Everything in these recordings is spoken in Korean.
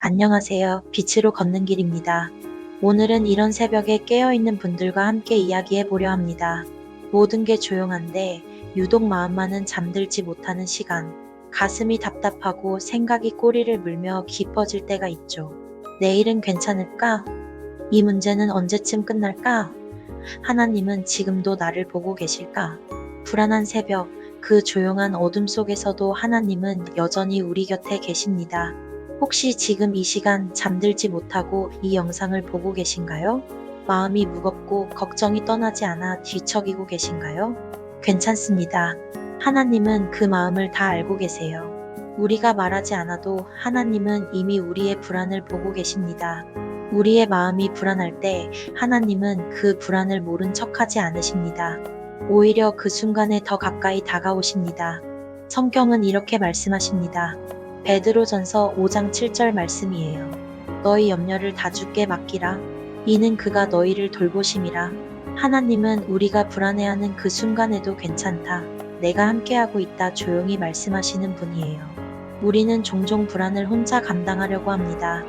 안녕하세요. 빛으로 걷는 길입니다. 오늘은 이런 새벽에 깨어있는 분들과 함께 이야기해 보려 합니다. 모든 게 조용한데 유독 마음만은 잠들지 못하는 시간. 가슴이 답답하고 생각이 꼬리를 물며 깊어질 때가 있죠. 내일은 괜찮을까? 이 문제는 언제쯤 끝날까? 하나님은 지금도 나를 보고 계실까? 불안한 새벽, 그 조용한 어둠 속에서도 하나님은 여전히 우리 곁에 계십니다. 혹시 지금 이 시간 잠들지 못하고 이 영상을 보고 계신가요? 마음이 무겁고 걱정이 떠나지 않아 뒤척이고 계신가요? 괜찮습니다. 하나님은 그 마음을 다 알고 계세요. 우리가 말하지 않아도 하나님은 이미 우리의 불안을 보고 계십니다. 우리의 마음이 불안할 때 하나님은 그 불안을 모른 척하지 않으십니다. 오히려 그 순간에 더 가까이 다가오십니다. 성경은 이렇게 말씀하십니다. 베드로전서 5장 7절 말씀이에요. 너희 염려를 다 주께 맡기라. 이는 그가 너희를 돌보심이라. 하나님은 우리가 불안해하는 그 순간에도 괜찮다. 내가 함께하고 있다 조용히 말씀하시는 분이에요. 우리는 종종 불안을 혼자 감당하려고 합니다.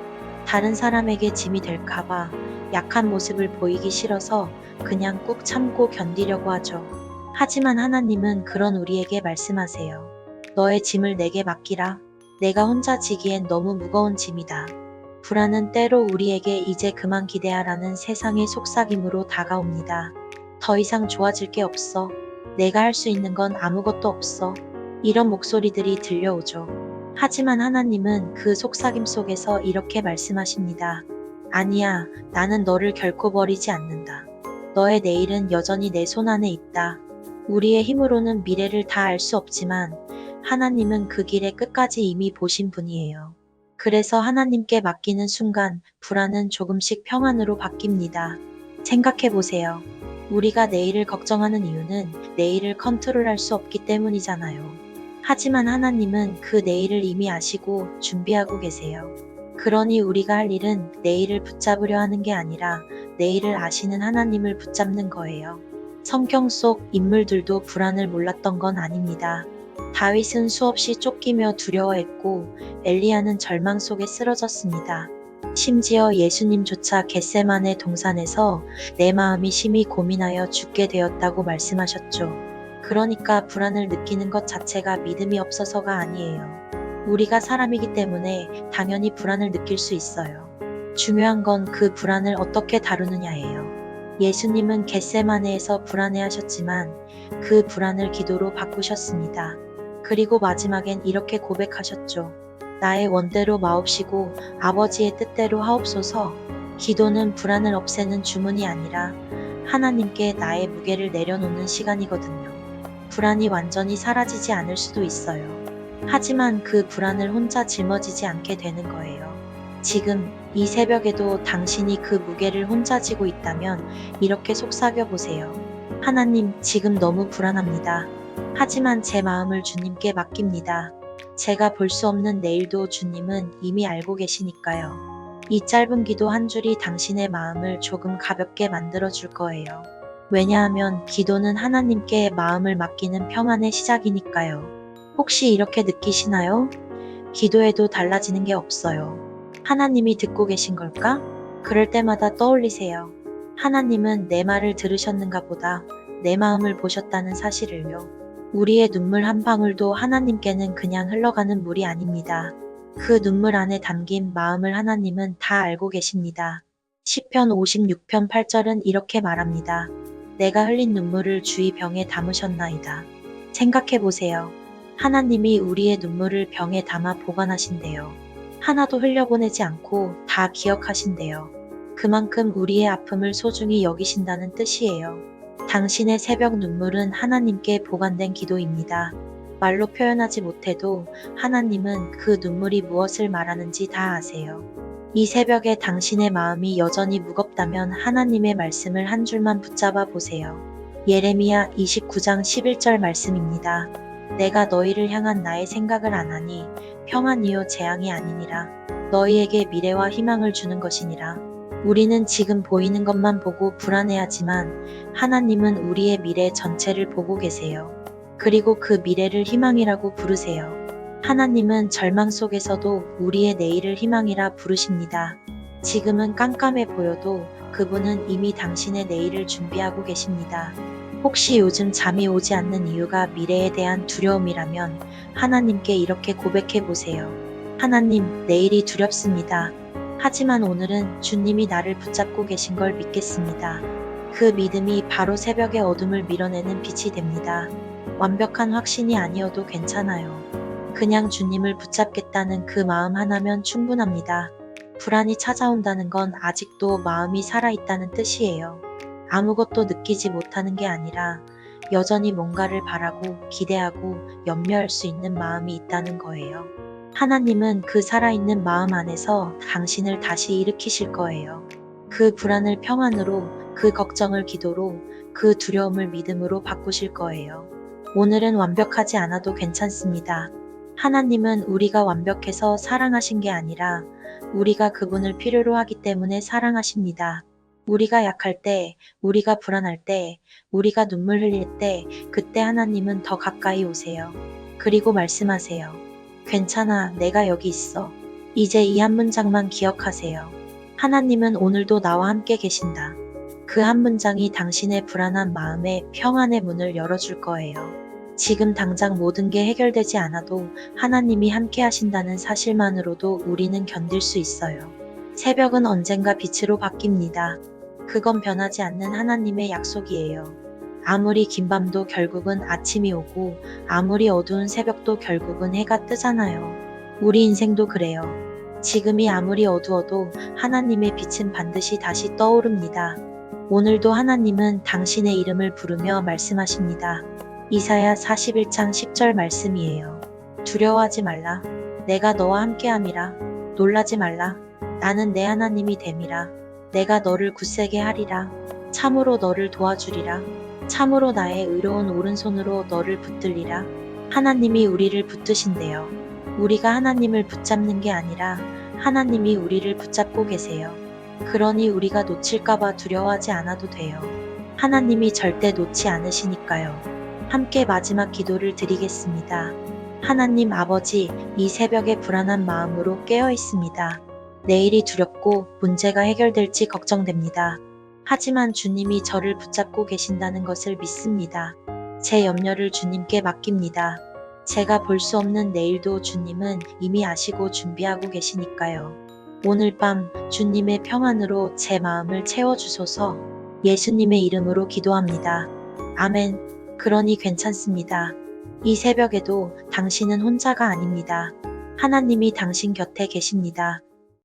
다른 사람에게 짐이 될까봐 약한 모습을 보이기 싫어서 그냥 꾹 참고 견디려고 하죠. 하지만 하나님은 그런 우리에게 말씀하세요. 너의 짐을 내게 맡기라. 내가 혼자 지기엔 너무 무거운 짐이다. 불안은 때로 우리에게 이제 그만 기대하라는 세상의 속삭임으로 다가옵니다. 더 이상 좋아질 게 없어. 내가 할 수 있는 건 아무것도 없어. 이런 목소리들이 들려오죠. 하지만 하나님은 그 속삭임 속에서 이렇게 말씀하십니다. 아니야, 나는 너를 결코 버리지 않는다. 너의 내일은 여전히 내 손 안에 있다. 우리의 힘으로는 미래를 다 알 수 없지만 하나님은 그 길의 끝까지 이미 보신 분이에요. 그래서 하나님께 맡기는 순간 불안은 조금씩 평안으로 바뀝니다. 생각해 보세요. 우리가 내일을 걱정하는 이유는 내일을 컨트롤할 수 없기 때문이잖아요. 하지만 하나님은 그 내일을 이미 아시고 준비하고 계세요. 그러니 우리가 할 일은 내일을 붙잡으려 하는 게 아니라 내일을 아시는 하나님을 붙잡는 거예요. 성경 속 인물들도 불안을 몰랐던 건 아닙니다. 다윗은 수없이 쫓기며 두려워했고 엘리야는 절망 속에 쓰러졌습니다. 심지어 예수님조차 겟세마네 동산에서 내 마음이 심히 고민하여 죽게 되었다고 말씀하셨죠. 그러니까 불안을 느끼는 것 자체가 믿음이 없어서가 아니에요. 우리가 사람이기 때문에 당연히 불안을 느낄 수 있어요. 중요한 건 그 불안을 어떻게 다루느냐예요. 예수님은 겟세마네에서 불안해하셨지만 그 불안을 기도로 바꾸셨습니다. 그리고 마지막엔 이렇게 고백하셨죠. 나의 원대로 마옵시고 아버지의 뜻대로 하옵소서. 기도는 불안을 없애는 주문이 아니라 하나님께 나의 무게를 내려놓는 시간이거든요. 불안이 완전히 사라지지 않을 수도 있어요. 하지만 그 불안을 혼자 짊어지지 않게 되는 거예요. 지금 이 새벽에도 당신이 그 무게를 혼자 지고 있다면 이렇게 속삭여 보세요. 하나님, 지금 너무 불안합니다. 하지만 제 마음을 주님께 맡깁니다. 제가 볼 수 없는 내일도 주님은 이미 알고 계시니까요. 이 짧은 기도 한 줄이 당신의 마음을 조금 가볍게 만들어 줄 거예요. 왜냐하면 기도는 하나님께 마음을 맡기는 평안의 시작이니까요. 혹시 이렇게 느끼시나요? 기도해도 달라지는 게 없어요. 하나님이 듣고 계신 걸까? 그럴 때마다 떠올리세요. 하나님은 내 말을 들으셨는가 보다 내 마음을 보셨다는 사실을요. 우리의 눈물 한 방울도 하나님께는 그냥 흘러가는 물이 아닙니다. 그 눈물 안에 담긴 마음을 하나님은 다 알고 계십니다. 시편 56편 8절은 이렇게 말합니다. 내가 흘린 눈물을 주의 병에 담으셨나이다. 생각해 보세요. 하나님이 우리의 눈물을 병에 담아 보관하신대요. 하나도 흘려보내지 않고 다 기억하신대요. 그만큼 우리의 아픔을 소중히 여기신다는 뜻이에요. 당신의 새벽 눈물은 하나님께 보관된 기도입니다. 말로 표현하지 못해도 하나님은 그 눈물이 무엇을 말하는지 다 아세요. 이 새벽에 당신의 마음이 여전히 무겁다면 하나님의 말씀을 한 줄만 붙잡아 보세요. 예레미야 29장 11절 말씀입니다. 내가 너희를 향한 나의 생각을 아나니 평안이요 재앙이 아니니라. 너희에게 미래와 희망을 주는 것이니라. 우리는 지금 보이는 것만 보고 불안해하지만 하나님은 우리의 미래 전체를 보고 계세요. 그리고 그 미래를 희망이라고 부르세요. 하나님은 절망 속에서도 우리의 내일을 희망이라 부르십니다. 지금은 깜깜해 보여도 그분은 이미 당신의 내일을 준비하고 계십니다. 혹시 요즘 잠이 오지 않는 이유가 미래에 대한 두려움이라면 하나님께 이렇게 고백해 보세요. 하나님, 내일이 두렵습니다. 하지만 오늘은 주님이 나를 붙잡고 계신 걸 믿겠습니다. 그 믿음이 바로 새벽의 어둠을 밀어내는 빛이 됩니다. 완벽한 확신이 아니어도 괜찮아요. 그냥 주님을 붙잡겠다는 그 마음 하나면 충분합니다. 불안이 찾아온다는 건 아직도 마음이 살아있다는 뜻이에요. 아무것도 느끼지 못하는 게 아니라 여전히 뭔가를 바라고 기대하고 염려할 수 있는 마음이 있다는 거예요. 하나님은 그 살아있는 마음 안에서 당신을 다시 일으키실 거예요. 그 불안을 평안으로, 그 걱정을 기도로, 그 두려움을 믿음으로 바꾸실 거예요. 오늘은 완벽하지 않아도 괜찮습니다. 하나님은 우리가 완벽해서 사랑하신 게 아니라 우리가 그분을 필요로 하기 때문에 사랑하십니다. 우리가 약할 때, 우리가 불안할 때, 우리가 눈물 흘릴 때, 그때 하나님은 더 가까이 오세요. 그리고 말씀하세요. 괜찮아, 내가 여기 있어. 이제 이 한 문장만 기억하세요. 하나님은 오늘도 나와 함께 계신다. 그 한 문장이 당신의 불안한 마음에 평안의 문을 열어줄 거예요. 지금 당장 모든 게 해결되지 않아도 하나님이 함께 하신다는 사실만으로도 우리는 견딜 수 있어요. 새벽은 언젠가 빛으로 바뀝니다. 그건 변하지 않는 하나님의 약속이에요. 아무리 긴 밤도 결국은 아침이 오고 아무리 어두운 새벽도 결국은 해가 뜨잖아요. 우리 인생도 그래요. 지금이 아무리 어두워도 하나님의 빛은 반드시 다시 떠오릅니다. 오늘도 하나님은 당신의 이름을 부르며 말씀하십니다. 이사야 41장 10절 말씀이에요. 두려워하지 말라. 내가 너와 함께함이라. 놀라지 말라. 나는 내 하나님이 됨이라. 내가 너를 굳세게 하리라. 참으로 너를 도와주리라. 참으로 나의 의로운 오른손으로 너를 붙들리라. 하나님이 우리를 붙드신대요. 우리가 하나님을 붙잡는 게 아니라 하나님이 우리를 붙잡고 계세요. 그러니 우리가 놓칠까봐 두려워하지 않아도 돼요. 하나님이 절대 놓지 않으시니까요. 함께 마지막 기도를 드리겠습니다. 하나님 아버지, 이 새벽에 불안한 마음으로 깨어 있습니다. 내일이 두렵고 문제가 해결될지 걱정됩니다. 하지만 주님이 저를 붙잡고 계신다는 것을 믿습니다. 제 염려를 주님께 맡깁니다. 제가 볼 수 없는 내일도 주님은 이미 아시고 준비하고 계시니까요. 오늘 밤 주님의 평안으로 제 마음을 채워주소서. 예수님의 이름으로 기도합니다. 아멘. 그러니 괜찮습니다. 이 새벽에도 당신은 혼자가 아닙니다. 하나님이 당신 곁에 계십니다.